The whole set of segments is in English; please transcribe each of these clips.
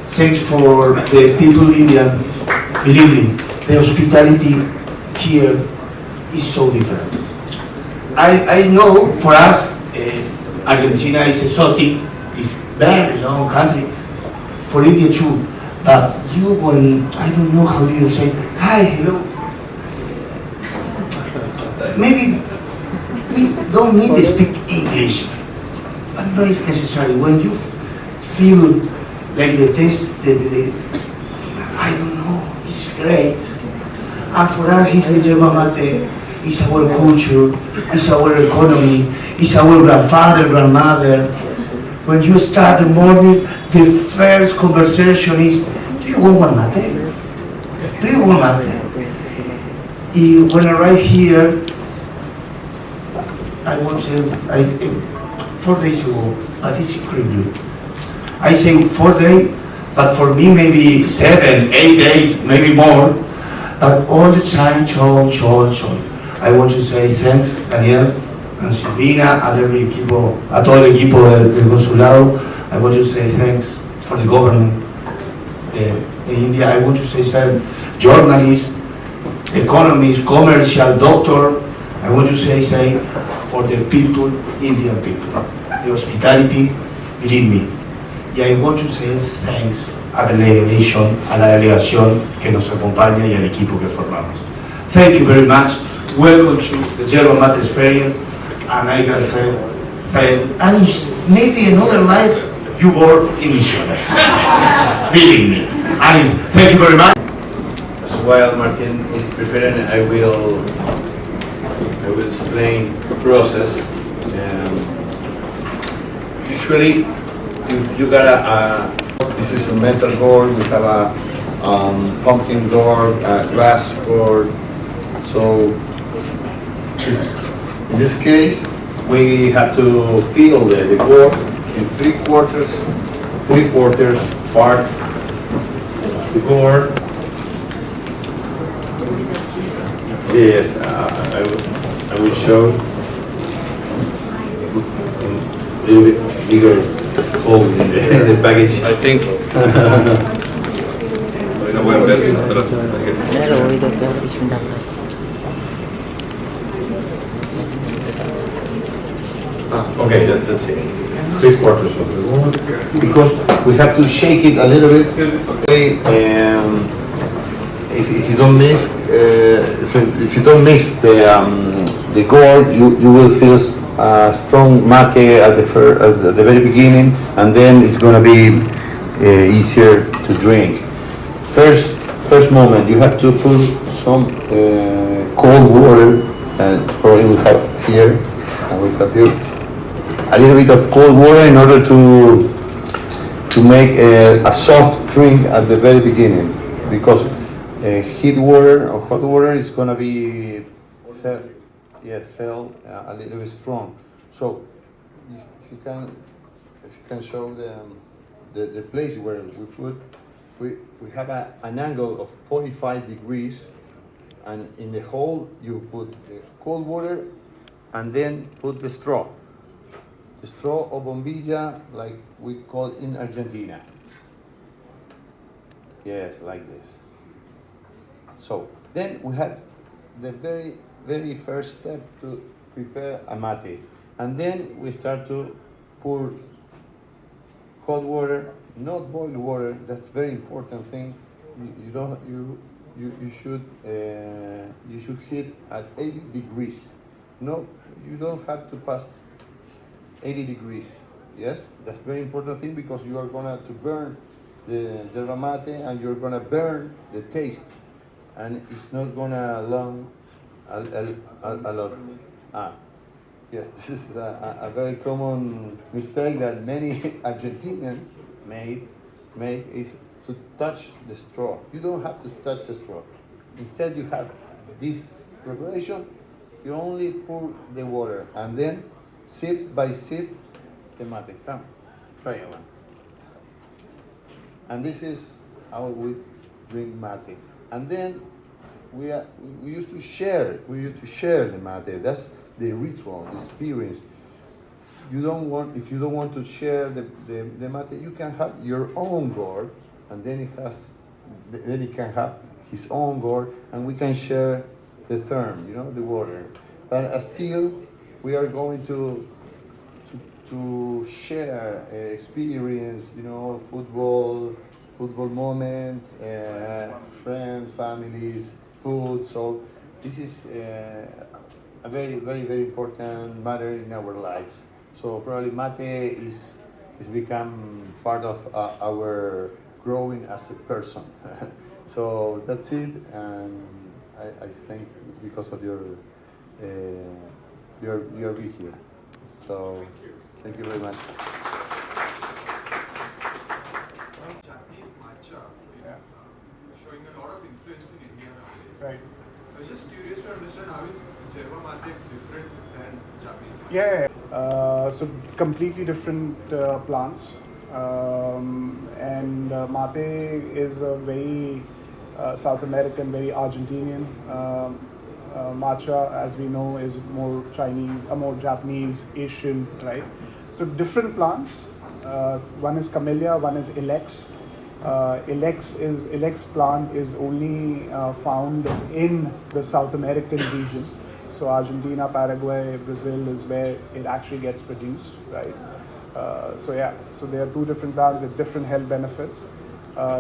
Thanks for the people in India. Believe me, the hospitality here is so different. I know for us, Argentina is exotic, it's very long country, for India too. But you, when, I don't know how do you say, hi, hello. Maybe we don't need to speak English, but no, it's necessary. When you feel like the test, I don't know, it's great. And for us, it's the Yerba Mate, it's our culture, it's our economy, it's our grandfather, grandmother. When you start the morning, the first conversation is, do you want one mate? Do you want mate? When I arrive here, I want to say, 4 days ago, but it's incredible. I say 4 days, but for me maybe 7, 8 days, maybe more. But all the time, I want to say thanks, Daniel, and Silvina, and every equipo, a todo el equipo del consulado. I want to say thanks for the government in India. I want to say some journalists, economists, commercial, doctor. I want to say for the people, Indian people, the hospitality, believe me. Y I want to say thanks a la delegación que nos acompaña y al equipo que formamos. Thank you very much. Welcome to the Yerba Mate experience. And I can say, and maybe another life you work in Misiones. Believe me. Alice, thank you very much. So while Martin is preparing, I will explain the process. Usually, you got this is a metal gourd. We have a pumpkin gourd, a glass gourd. So in this case, we have to fill the gourd in three quarters parts. The gourd. Yes, I will show a little bit bigger hole in the package. I think. Okay, that's it. Three quarters of the gourd. Because we have to shake it a little bit. Okay, if you don't mix, if you don't mix the gourd, you will feel strong mate at the very beginning, and then it's going to be easier to drink. First moment, you have to put some cold water, and probably we have here, and we have here a little bit of cold water in order to make a soft drink at the very beginning, because heat water or hot water is going to be felt a little bit strong. So if you can show the place where we have an angle of 45 degrees, and in the hole you put cold water and then put the straw or bombilla, like we call in Argentina. Yes, like this. So then we have the very first step to prepare a mate, and then we start to pour hot water, not boiled water. That's very important thing. You should heat at 80 degrees. No, you don't have to pass 80 degrees. Yes, that's very important thing, because you are gonna to burn the yerba mate, and you're gonna burn the taste, and it's not gonna long a lot. Yes, this is a very common mistake that many Argentinians make is to touch the straw. You don't have to touch the straw. Instead, you have this preparation. You only pour the water, and then sip by sip the mate. Come, try one. And this is how we drink mate. And then we used to share the mate. That's the ritual, the experience. If you don't want to share the mate, you can have your own gourd, and then he can have his own gourd, and we can share the therm, the water. But still, we are going to share experience, football moments, friends, families, food. So this is a very, very, very important matter in our life. So probably mate is become part of our growing as a person. So that's it, and I think because of your be here. So thank you very much. Japanese matcha, showing a lot of influence in India nowadays. Right. I was just curious to understand how is Yerba mate different than Japanese matcha? So completely different plants, and mate is a very South American, very Argentinian. Matcha, as we know, is more Chinese, more Japanese, Asian, right? So different plants. One is camellia, one is ilex. Ilex plant is only found in the South American region. So Argentina, Paraguay, Brazil is where it actually gets produced, right? So there are two different plants with different health benefits,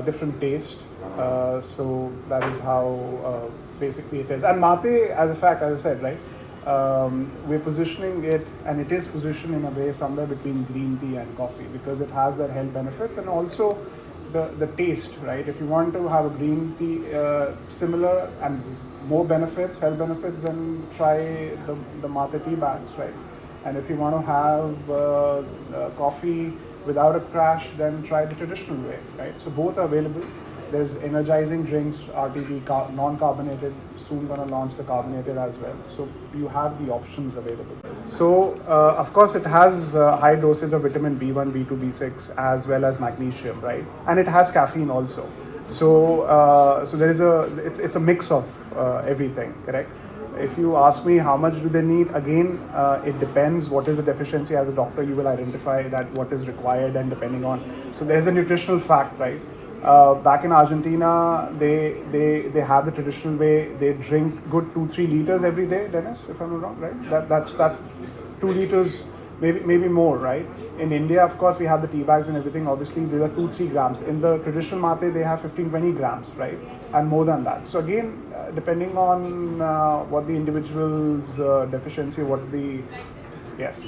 different taste. So that is how basically it is. And mate, as a fact, as I said, right, we're positioning it, and it is positioned in a way somewhere between green tea and coffee, because it has that health benefits and also the taste, right? If you want to have a green tea similar and more benefits, health benefits, then try the mate tea bags, right? And if you want to have coffee without a crash, then try the traditional way, right? So both are available. There's energizing drinks, RTD, non-carbonated, soon going to launch the carbonated as well. So you have the options available. So of course it has high dosage of vitamin B1, B2, B6 as well as magnesium, right? And it has caffeine also. So there is it's a mix of everything, correct? If you ask me how much do they need, again, it depends what is the deficiency. As a doctor, you will identify that what is required, and depending on, so there's a nutritional fact, right? Back in Argentina, they have the traditional way. They drink good 2-3 liters every day, Dennis, if I'm not wrong, right? That's 2 liters, maybe more, right? In India, of course, we have the tea bags and everything. Obviously, these are 2-3 grams. In the traditional mate, they have 15-20 grams, right? And more than that. So again, depending on what the individual's deficiency, yes.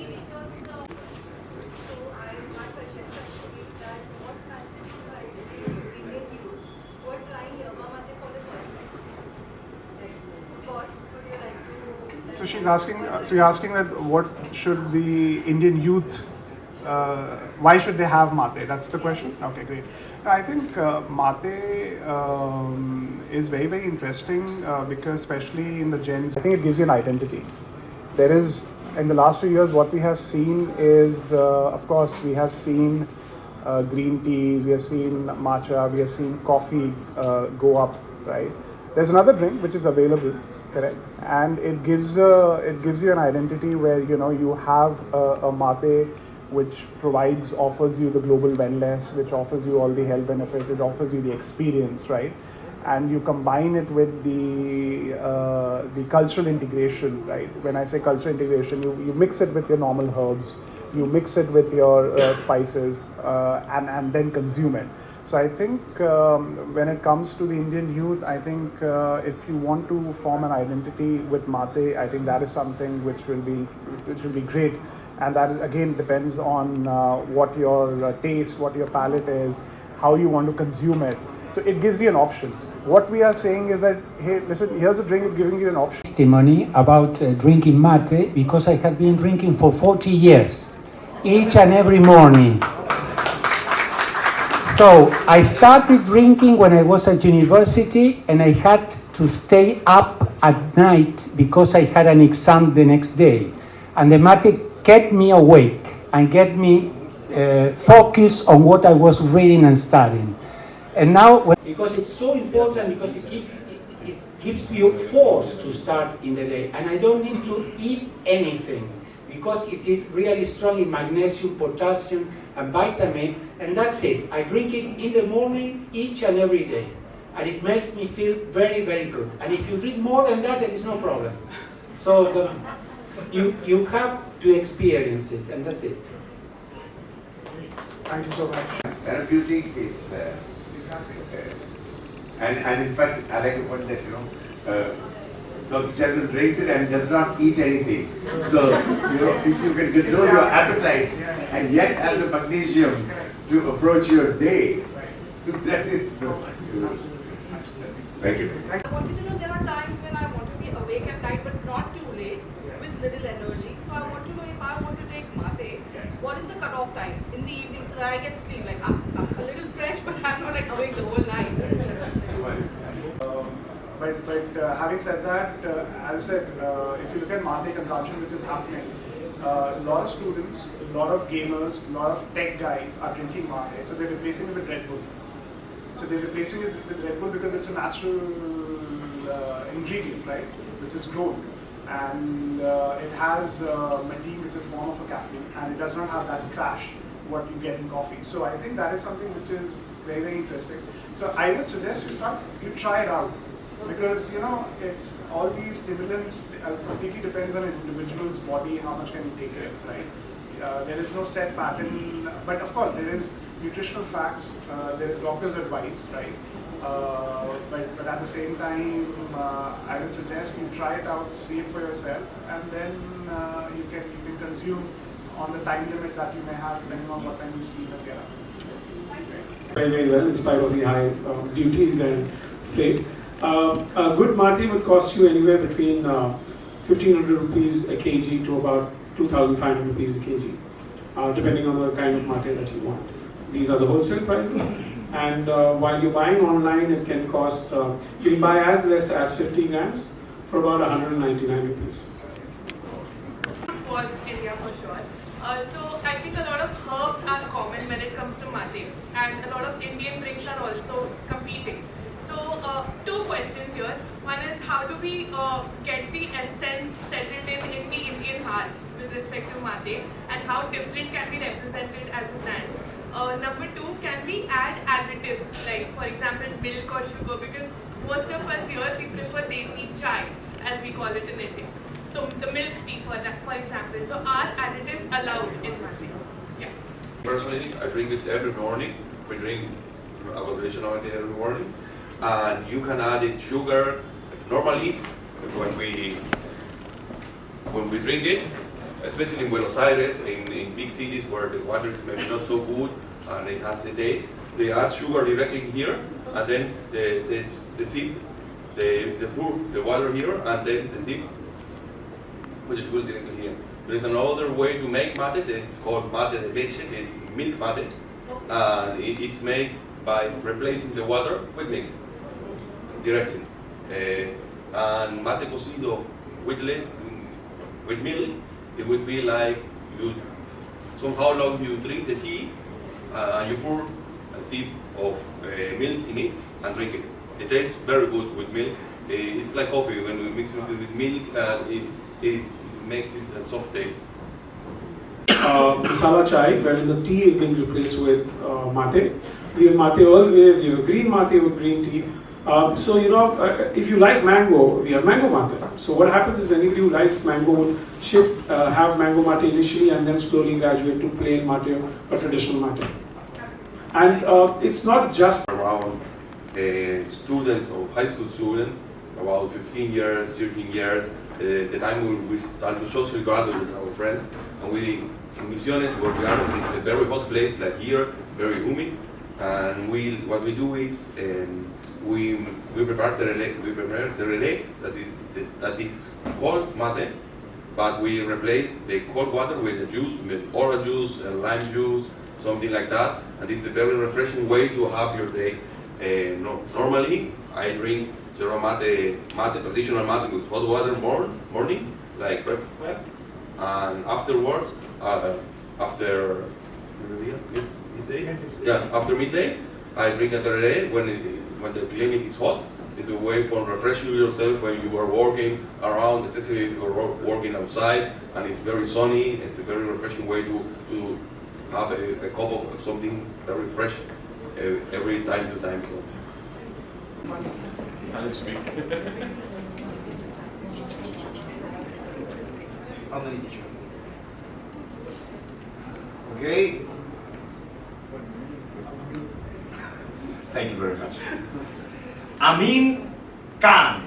So she's asking. So you're asking that what should the Indian youth? Why should they have mate? That's the question. Okay, great. I think mate is very, very interesting because especially in the Gen Z, I think it gives you an identity. There is, in the last few years, what we have seen is, of course, we have seen green teas, we have seen matcha, we have seen coffee go up, right? There's another drink which is available, correct? And it gives you an identity where you have a mate which offers you the global wellness, which offers you all the health benefits, it offers you the experience, right? And you combine it with the cultural integration, right? When I say cultural integration, you mix it with your normal herbs, you mix it with your spices, and then consume it. So I think when it comes to the Indian youth, I think if you want to form an identity with mate, I think that is something which will be great. And that again depends on what your taste, what your palate is, how you want to consume it. So it gives you an option. What we are saying is that, hey, listen, here's a drink, giving you an option. Testimony about drinking mate, because I have been drinking for 40 years, each and every morning. So I started drinking when I was at university, and I had to stay up at night because I had an exam the next day. And the mate kept me awake and get me focused on what I was reading and studying. And now, because it's so important, because it gives you force to start in the day. And I don't need to eat anything, because it is really strong in magnesium, potassium, and vitamin. And that's it. I drink it in the morning each and every day. And it makes me feel very, very good. And if you drink more than that, there is no problem. So you have to experience it, and that's it. Thank you so much. It's therapeutic, it's and in fact I like the point that Dr. Chandran drinks it and does not eat anything. So if you can control your appetite and yet have the magnesium to approach your day, that is thank you. I wanted to know, there are times when I want to be awake at night but not too late with little energy. So I want to know, if I want to take mate, what is the cutoff time in the evening so that I get sleep? Like I'm a little fresh but I'm not like awake the whole night. But having said that, as I said, if you look at mate consumption which is happening, a lot of students, a lot of gamers, a lot of tech guys are drinking mate, so they're replacing it with Red Bull. So they're replacing it with Red Bull because it's a natural ingredient, right, which is grown. And it has mateen, which is form of a caffeine, and it does not have that crash what you get in coffee. So I think that is something which is very, very interesting. So I would suggest you try it out, because it's all these stimulants completely depends on an individual's body, how much can you take it, right? There is no set pattern, but of course there is nutritional facts, there is doctor's advice, right? But at the same time, I would suggest you try it out, see it for yourself, and then you can consume on the time limits that you may have, depending on what time you sleep and get up. Very, very well, in spite of the high duties and play. A good mate would cost you anywhere between 1,500 rupees a kg to about 2,500 rupees a kg, depending on the kind of mate that you want. These are the wholesale prices. And while you're buying online, it can cost, you can buy as less as 50 grams for about 199 rupees. Was India for sure. So I think a lot of herbs are common when it comes to mate, and a lot of Indian drinks are also competing. So two questions here. One is, how do we get the essence settled in the Indian hearts with respect to mate, and how different can be represented as a brand? Number two, can we add additives like, for example, milk or sugar? Because most of us here, we prefer desi chai, as we call it in India. So the milk tea, for example. So are additives allowed in mate? Yeah. Personally, I drink it every morning. We drink our traditional mate every morning, and you can add it sugar. Normally, when we drink it, especially in Buenos Aires, in big cities where the water is maybe not so good and it has the taste, they add sugar directly here, and then the sip, the pour the water here, and then the sip, put the sugar directly here. There is another way to make mate. It's called mate de leche. It's milk mate, and it's made by replacing the water with milk directly. And mate cocido with milk, it would be like how long you drink the tea, you pour a sip of milk in it and drink it. It tastes very good with milk. It's like coffee. When we mix it with milk, it makes it a soft taste. Masala chai, where the tea is being replaced with mate. We have mate Earl Grey, we have green mate with green tea. So if you like mango, we have mango mate. So what happens is anybody who likes mango would have mango mate initially and then slowly graduate to plain mate or traditional mate. And it's not just around students or high school students, about 15 years, 13 years, the time we start to socially graduate with our friends, and we in Misiones, where we are, it's a very hot place like here, very humid, and what we do is we prepare the relay that is cold mate, but we replace the cold water with the juice, with orange juice, lime juice, something like that, and this is a very refreshing way to have your day. Normally, I drink Yerba mate, traditional mate with hot water mornings, like breakfast, and afterwards, after midday, after midday, I drink a tereré when the climate is hot. It's a way for refreshing yourself when you are working around, especially if you are working outside and it's very sunny. It's a very refreshing way to have a cup of something very fresh every time to time. So. How many did you? Okay. Thank you very much. Amin Khan.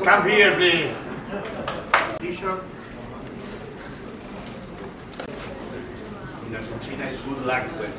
Come here, please. T-shirt. In Argentina, it's good luck with.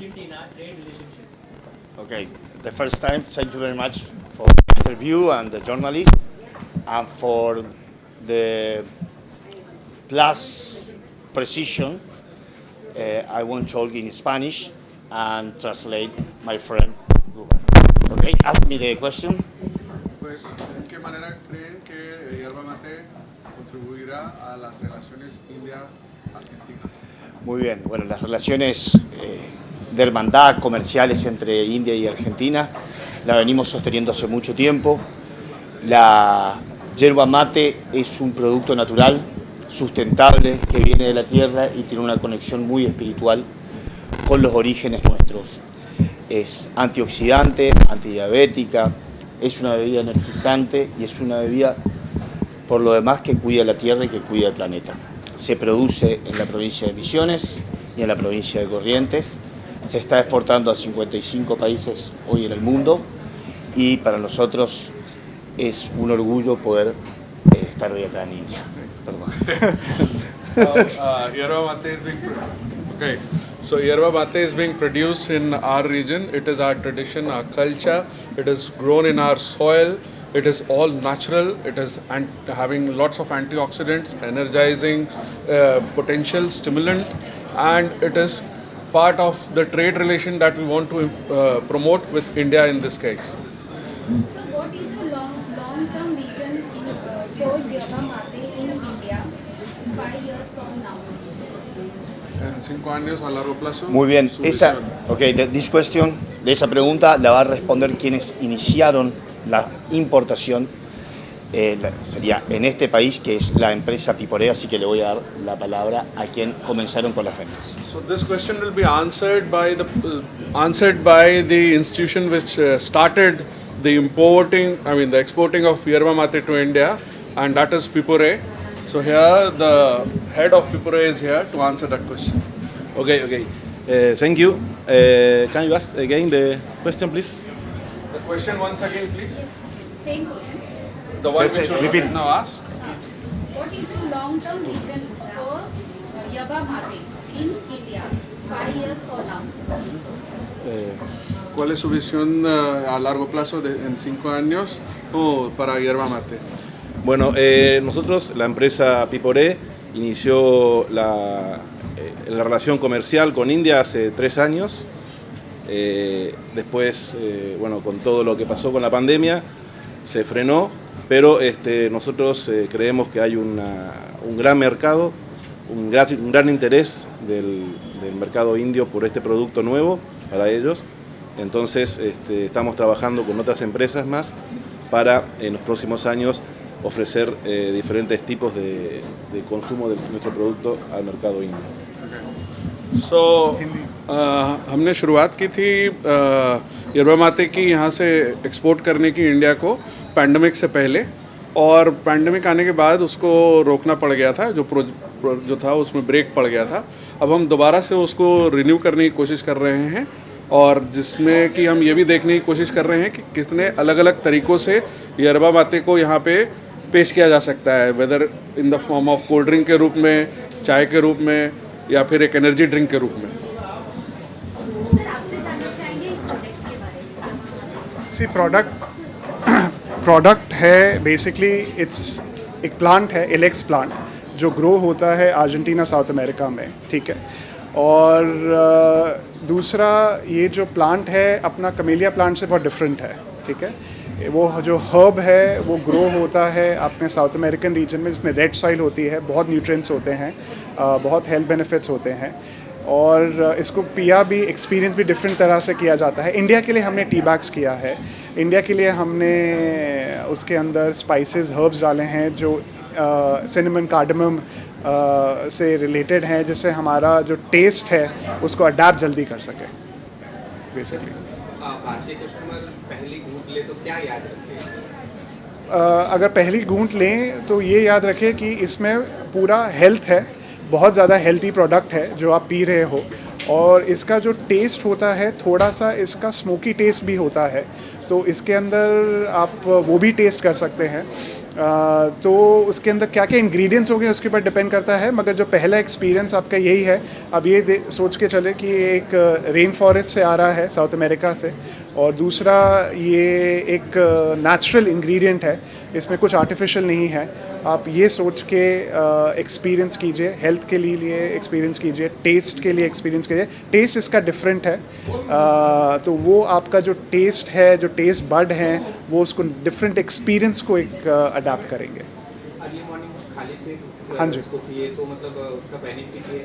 Argentina trade relationship? Okay, the first time, thank you very much for the interview and the journalist, and for the plus precision. I won't talk in Spanish and translate my friend. Okay, ask me the question. Pues, ¿en qué manera creen que Yerba Mate contribuirá a las relaciones India-Argentina? Muy bien, bueno, las relaciones de hermandad comerciales entre India y Argentina la venimos sosteniendo hace mucho tiempo. La yerba mate es un producto natural, sustentable, que viene de la tierra y tiene una conexión muy espiritual con los orígenes nuestros. Es antioxidante, antidiabética, es una bebida energizante y es una bebida, por lo demás, que cuida la tierra y que cuida el planeta. Se produce en la provincia de Misiones y en la provincia de Corrientes. Se está exportando a 55 países hoy en el mundo y para nosotros es un orgullo poder estar hoy acá en India. Perdón. So yerba mate is being produced in our region. It is our tradition, our culture. It is grown in our soil. It is all natural. It is having lots of antioxidants, energizing potential, stimulant, and it is part of the trade relation that we want to promote with India in this case. So what is your long-term vision for Yerba Mate in India 5 years from now? En 5 años a largo plazo. Muy bien, esa, okay, this question de esa pregunta la va a responder quienes iniciaron la importación. Sería en este país, que es la empresa Piporé, así que le voy a dar la palabra a quien comenzaron con las ventas. So this question will be answered by the institution which started the exporting of yerba mate to India, and that is Pipore. So here the head of Pipore is here to answer that question. Okay. Thank you. Can you ask again the question, please? The question once again, please. Same question. The one Yes, which you repeat. now asked. What is your long-term vision for yerba mate in India 5 years from now? ¿Cuál es su visión a largo plazo en 5 años para yerba mate? Bueno, nosotros, la empresa Piporé, inició la relación comercial con India hace 3 años. Después, con todo lo que pasó con la pandemia, se frenó, pero nosotros creemos que hay un gran mercado, un gran interés del mercado indio por este producto nuevo para ellos. Entonces estamos trabajando con otras empresas más para en los próximos años ofrecer diferentes tipos de consumo de nuestro producto al mercado indio. So हमने शुरुआत की थी yerba mate की यहाँ से export करने की India को पैंडमिक से पहले, और पैंडमिक आने के बाद उसको रोकना पड़ गया था, जो था उसमें ब्रेक पड़ गया था। अब हम दोबारा से उसको रिन्यू करने की कोशिश कर रहे हैं, और जिसमें कि हम ये भी देखने की कोशिश कर रहे हैं कि कितने अलग अलग तरीक़ों से yerba mate को यहाँ पे पेश किया जा सकता है, whether in the form of cold drink के रूप में, चाय के रूप में, या फिर एक एनर्जी ड्रिंक के रूप में। सर, आपसे जानना चाहेंगे इस प्रोडक्ट के बारे में। प्रोडक्ट है बेसिकली, इट्स एक प्लांट है, एलेक्स प्लांट, जो ग्रो होता है अर्जेंटीना साउथ अमेरिका में, ठीक है। और दूसरा, ये जो प्लांट है अपना कमेलिया प्लांट से बहुत डिफरेंट है, ठीक है। वो जो हर्ब है वो ग्रो होता है अपने साउथ अमेरिकन रीजन में, जिसमें रेड सॉइल होती है, बहुत न्यूट्रिएंट्स होते हैं, बहुत हेल्थ बेनिफिट्स होते हैं, और इसको पिया भी, एक्सपीरियंस भी डिफरेंट तरह से किया जाता है। इंडिया के लिए हमने टी बैग्स किया है, इंडिया के लिए हमने उसके अंदर स्पाइसेस, हर्ब्स डाले हैं जो सिनेमन, कार्डमम से रिलेटेड हैं, जिससे हमारा जो टेस्ट है उसको अडेप्ट जल्दी कर सके बेसिकली। भारतीय कस्टमर पहली घूंट ले तो क्या याद रखें? अगर पहली घूंट लें तो ये याद रखें कि इसमें पूरा हेल्थ है, बहुत ज़्यादा हेल्थी प्रोडक्ट है जो आप पी रहे हो, और इसका जो टेस्ट होता है थोड़ा सा इसका स्मोकी टेस्ट भी होता है, तो इसके अंदर आप वो भी टेस्ट कर सकते हैं। तो उसके अंदर क्या क्या इंग्रेडिएंट्स होंगे उसके ऊपर डिपेंड करता है, मगर जो पहला एक्सपीरियंस आपका यही है। अब ये सोच के चले कि एक रेन फॉरेस्ट से आ रहा है, साउथ अमेरिका से, और दूसरा ये एक नेचुरल इंग्रेडिएंट है, इसमें कुछ आर्टिफिशियल नहीं है। आप ये सोच के एक्सपीरियंस कीजिए, हेल्थ के लिए एक्सपीरियंस कीजिए, टेस्ट के लिए एक्सपीरियंस कीजिए। टेस्ट इसका डिफरेंट है, तो वो आपका जो टेस्ट है, जो टेस्ट बड हैं, वो उसको डिफरेंट एक्सपीरियंस को एक अडाप्ट करेंगे। अर्ली मॉर्निंग खाली पेट हाँ जी, इसको पिए तो मतलब उसका बेनिफिट है।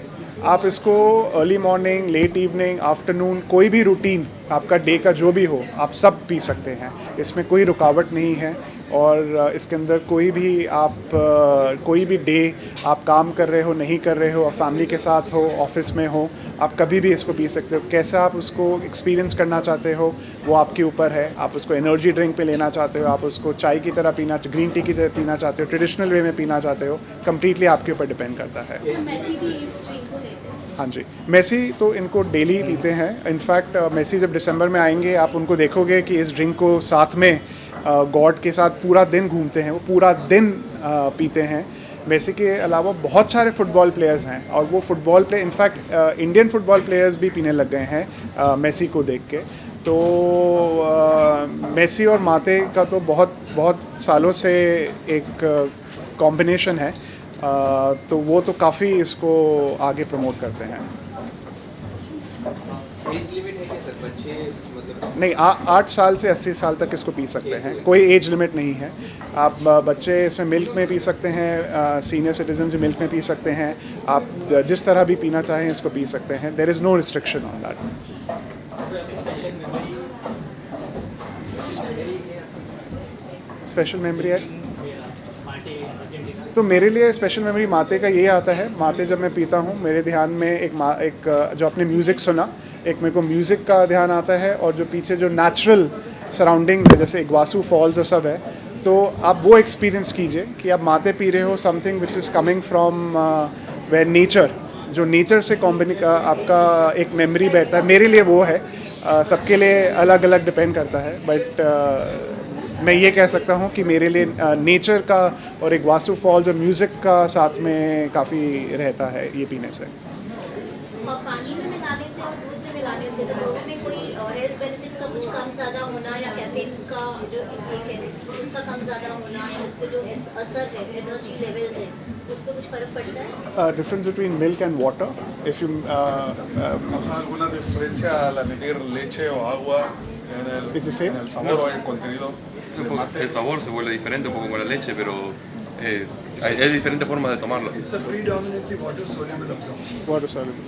आप इसको early morning, late evening, afternoon, कोई भी रूटीन आपका डे का जो भी हो, आप सब पी सकते हैं, इसमें कोई रुकावट नहीं है। और इसके अंदर कोई भी डे आप काम कर रहे हो, नहीं कर रहे हो, आप फैमिली के साथ हो, ऑफिस में हो, आप कभी भी इसको पी सकते हो। कैसा आप उसको एक्सपीरियंस करना चाहते हो वो आपके ऊपर है। आप उसको एनर्जी ड्रिंक पे लेना चाहते हो, आप उसको चाय की तरह पीना, ग्रीन टी की तरह पीना चाहते हो, ट्रेडिशनल वे में पीना चाहते हो, कम्प्लीटली आपके ऊपर डिपेंड करता है। मेसी भी इस ड्रिंक को लेते हैं? हाँ जी, मेसी तो इनको डेली पीते हैं। इनफैक्ट मेसी जब दिसंबर में आएंगे आप उनको देखोगे कि इस ड्रिंक को साथ में गॉड के साथ पूरा दिन घूमते हैं, वो पूरा दिन पीते हैं। मेसी के अलावा बहुत सारे फुटबॉल प्लेयर्स हैं, और वो football play in fact Indian football players भी पीने लग गए हैं मेसी को देख के। तो मेसी और माते का तो बहुत सालों से एक कॉम्बिनेशन है, तो वो तो काफ़ी इसको आगे प्रमोट करते हैं। एज लिमिट है क्या सर? बच्चे मतलब नहीं, 8 साल से 80 साल तक इसको पी सकते हैं, कोई एज लिमिट नहीं है। आप बच्चे इसमें मिल्क में पी सकते हैं, सीनियर सिटीजन जो मिल्क में पी सकते हैं, आप जिस तरह भी पीना चाहें इसको पी सकते हैं। There is no restriction on that. Special memory है, तो मेरे लिए स्पेशल मेमोरी माते का ये आता है, माते जब मैं पीता हूँ मेरे ध्यान में एक जो आपने म्यूज़िक सुना, एक मेरे को म्यूज़िक का ध्यान आता है, और जो पीछे जो नेचुरल सराउंडिंग है जैसे इग्वासू फॉल्स और सब है, तो आप वो एक्सपीरियंस कीजिए कि आप माते पी रहे हो something which is coming from where nature, जो नेचर से आपका एक मेमोरी बैठता है, मेरे लिए वो है। सबके लिए अलग अलग डिपेंड करता है, बट मैं ये कह सकता हूँ कि मेरे लिए नेचर का और एक वासु फॉल्स और म्यूज़िक का साथ में काफ़ी रहता है ये पीने से। और पानी में मिलाने से और दूध में मिलाने से दोनों में कोई हेल्थ बेनिफिट्स का कुछ कम ज़्यादा होना, या कैफीन का जो इंटेक है उसका कम ज़्यादा होना, या इसका जो असर है एनर्जी लेवल्स है उस पर कुछ फ़र्क पड़ता है? Difference between milk and water, if you O sea, ¿alguna diferencia al añadir leche o agua en It's the same? en el sabor o el contenido del mate? El sabor se vuelve diferente un poco con la leche, pero hay diferentes formas de tomarlo. It's a predominantly water soluble absorption. water soluble,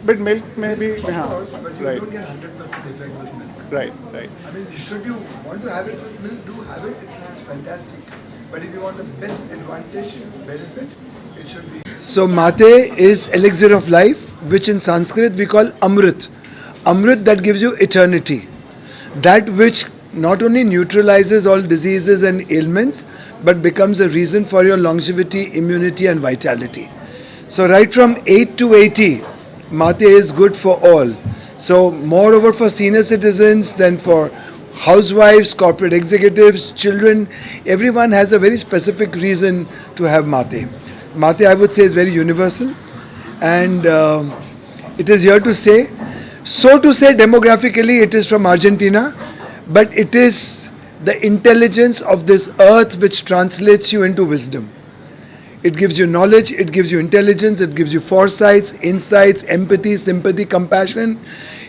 but milk may be Of course, but you right, don't get 100% effect with milk. right. I mean, should you want to have it with milk, do have it. It's fantastic. But if you want the best advantage, benefit, it should be. So mate is elixir of life, which in Sanskrit we call Amrit. Amrit that gives you eternity. That which not only neutralizes all diseases and ailments, but becomes a reason for your longevity, immunity and vitality. So right from 8 to 80, mate is good for all. So moreover for senior citizens than for housewives, corporate executives, children, everyone has a very specific reason to have mate. Mate, I would say, is very universal, and it is here to stay. So to say, demographically, it is from Argentina, but it is the intelligence of this earth which translates you into wisdom. It gives you knowledge, it gives you intelligence, it gives you foresights, insights, empathy, sympathy, compassion.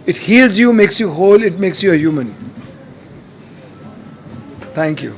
It heals you, makes you whole, it makes you a human. Thank you.